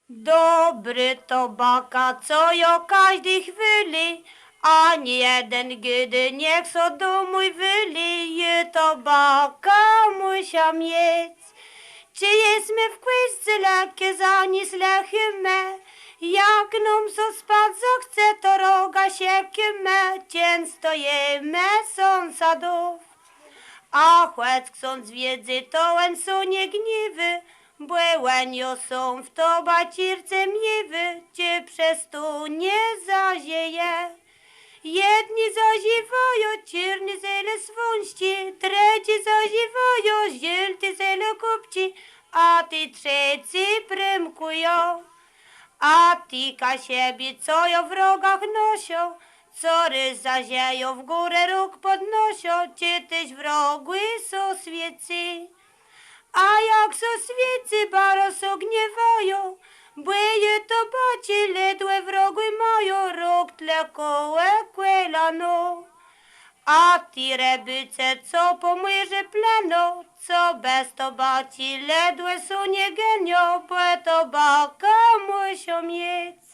Dobry tobaka, co jo każdy chwili, ani jeden gdy niech so do mój wyli, je tobaka musia mieć. Czy jesteśmy w kłysce lekkie zanis lechyme, jak nam so spać zachce, to roga się kyme, często jemy sąsiadów. A chłec ksiądz wiedzy to en są nie gniwy, błęjo są w to bacirce miewy, czy przez to nie zazieje. Jedni zaziwają czarny zele swąści, trzeci zaziwają żółty zele kupci, a ty trzeci prymkują. A ty ka siebie, co jo w rogach nosią, co zazieją w górę róg podnoszą, czy tyś wrogły są świecy. A jak so świecy bardzo gniewają, błyje to baci ledwe wrogły mają, róg tle kołe kłelano. A ty rebyce, co po myrze pleno, co bez to baci ledwe są nie genio, bo to baka muszą mieć.